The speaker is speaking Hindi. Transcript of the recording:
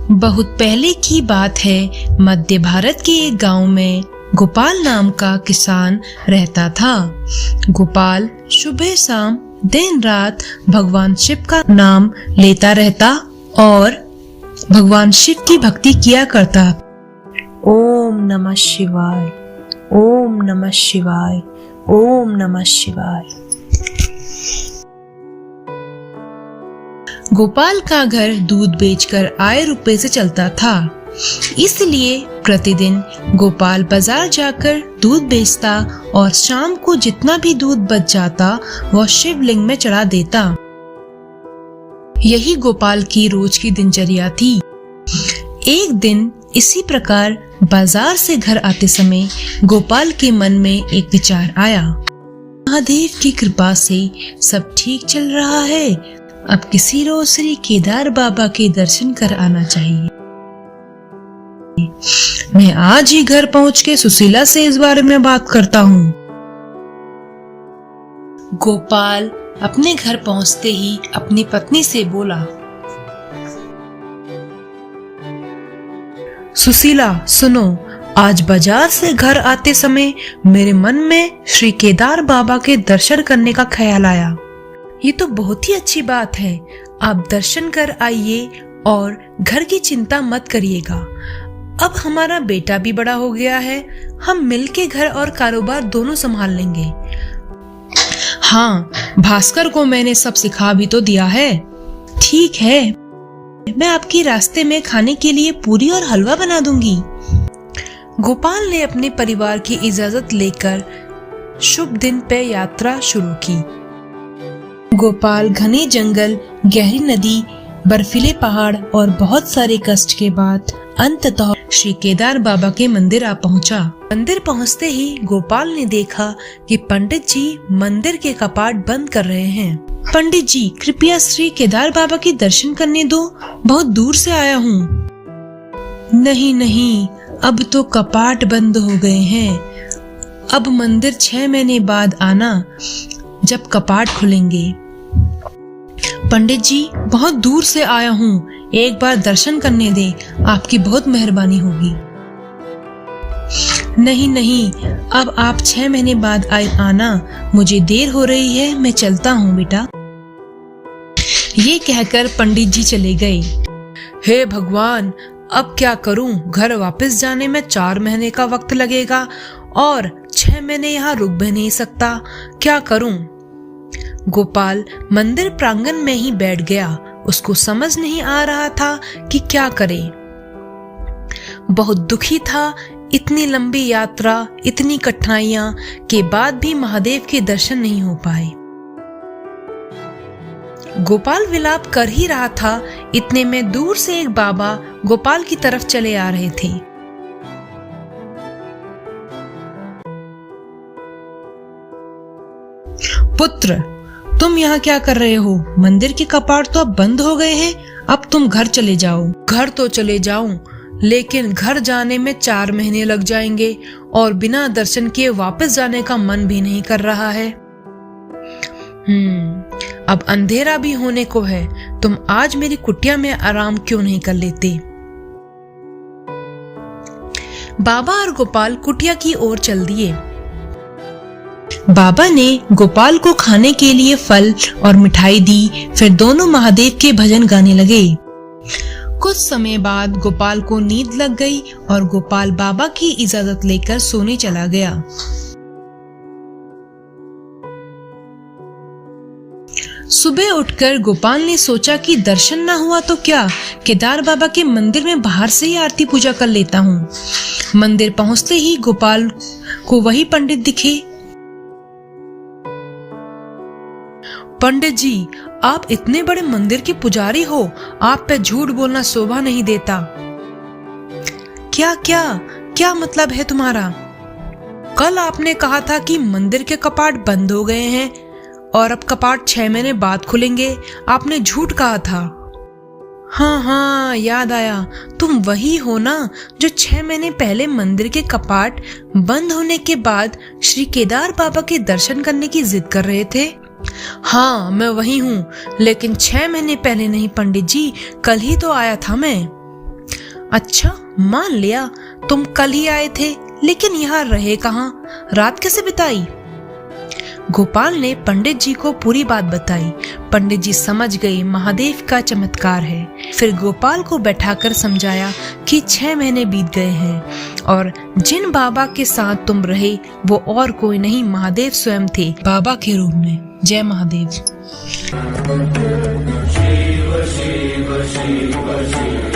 बहुत पहले की बात है। मध्य भारत के एक गांव में गोपाल नाम का किसान रहता था। गोपाल सुबह शाम दिन रात भगवान शिव का नाम लेता रहता और भगवान शिव की भक्ति किया करता। ओम नमः शिवाय, ओम नमः शिवाय, ओम नमः शिवाय। गोपाल का घर दूध बेचकर आए रुपए से चलता था, इसलिए प्रतिदिन गोपाल बाजार जाकर दूध बेचता और शाम को जितना भी दूध बच जाता वह शिवलिंग में चढ़ा देता। यही गोपाल की रोज की दिनचर्या थी। एक दिन इसी प्रकार बाजार से घर आते समय गोपाल के मन में एक विचार आया। महादेव की कृपा से सब ठीक चल रहा है, अब किसी रोज श्री केदार बाबा के दर्शन कर आना चाहिए। मैं आज ही घर पहुंच के सुशीला से इस बारे में बात करता हूँ। गोपाल अपने घर पहुंचते ही अपनी पत्नी से बोला, सुशीला सुनो, आज बाजार से घर आते समय मेरे मन में श्री केदार बाबा के दर्शन करने का ख्याल आया। ये तो बहुत ही अच्छी बात है। आप दर्शन कर आइए और घर की चिंता मत करिएगा। अब हमारा बेटा भी बड़ा हो गया है, हम मिलके घर और कारोबार दोनों संभाल लेंगे। हाँ, भास्कर को मैंने सब सिखा भी तो दिया है। ठीक है, मैं आपके रास्ते में खाने के लिए पूरी और हलवा बना दूंगी। गोपाल ने अपने परिवार की इजाजत लेकर शुभ दिन पे यात्रा शुरू की। गोपाल घने जंगल, गहरी नदी, बर्फीले पहाड़ और बहुत सारे कष्ट के बाद अंततः श्री केदार बाबा के मंदिर आ पहुंचा। मंदिर पहुंचते ही गोपाल ने देखा कि पंडित जी मंदिर के कपाट बंद कर रहे हैं। पंडित जी, कृपया श्री केदार बाबा के दर्शन करने दो, बहुत दूर से आया हूँ। नहीं नहीं, अब तो कपाट बंद हो गए हैं। अब मंदिर 6 महीने बाद आना, जब कपाट खुलेंगे। पंडित जी, बहुत दूर से आया हूँ, एक बार दर्शन करने दे, आपकी बहुत मेहरबानी होगी। नहीं नहीं, अब आप 6 महीने बाद आना, मुझे देर हो रही है, मैं चलता हूँ बेटा। ये कहकर पंडित जी चले गए। हे भगवान, अब क्या करूं? घर वापस जाने में 4 महीने का वक्त लगेगा और 6 महीने यहाँ रुक भी नहीं सकता, क्या करूं? गोपाल मंदिर प्रांगण में ही बैठ गया। उसको समझ नहीं आ रहा था कि क्या करे। बहुत दुखी था। इतनी लंबी यात्रा, इतनी कठिनाइयां के बाद भी महादेव के दर्शन नहीं हो पाए। गोपाल विलाप कर ही रहा था, इतने में दूर से एक बाबा गोपाल की तरफ चले आ रहे थे। पुत्र, तुम यहाँ क्या कर रहे हो? मंदिर के कपाट तो अब बंद हो गए हैं, अब तुम घर चले जाओ। घर तो चले जाऊं, लेकिन घर जाने में 4 महीने लग जाएंगे और बिना दर्शन किए वापस जाने का मन भी नहीं कर रहा है। अब अंधेरा भी होने को है, तुम आज मेरी कुटिया में आराम क्यों नहीं कर लेते? बाबा और गोपाल कुटिया की ओर चल दिए। बाबा ने गोपाल को खाने के लिए फल और मिठाई दी, फिर दोनों महादेव के भजन गाने लगे। कुछ समय बाद गोपाल को नींद लग गई और गोपाल बाबा की इजाजत लेकर सोने चला गया। सुबह उठकर गोपाल ने सोचा कि दर्शन ना हुआ तो क्या, केदार बाबा के मंदिर में बाहर से ही आरती पूजा कर लेता हूँ। मंदिर पहुंचते ही गोपाल को वही पंडित दिखे। पंडित जी, आप इतने बड़े मंदिर के पुजारी हो, आप पे झूठ बोलना शोभा नहीं देता। क्या क्या क्या मतलब है तुम्हारा? कल आपने कहा था कि मंदिर के कपाट बंद हो गए हैं और अब कपाट 6 महीने बाद खुलेंगे, आपने झूठ कहा था। हाँ हाँ, याद आया, तुम वही हो ना जो 6 महीने पहले मंदिर के कपाट बंद होने के बाद श्री केदार बाबा के दर्शन करने की जिद कर रहे थे। हाँ, मैं वही हूँ, लेकिन 6 महीने पहले नहीं पंडित जी, कल ही तो आया था मैं। अच्छा, मान लिया तुम कल ही आए थे, लेकिन यहाँ रहे कहाँ, रात कैसे बिताई? गोपाल ने पंडित जी को पूरी बात बताई। पंडित जी समझ गए महादेव का चमत्कार है। फिर गोपाल को बैठाकर समझाया कि 6 महीने बीत गए हैं और जिन बाबा के साथ तुम रहे वो और कोई नहीं, महादेव स्वयं थे, बाबा के रूप में। जय महादेव। शिव शिव शिव शिव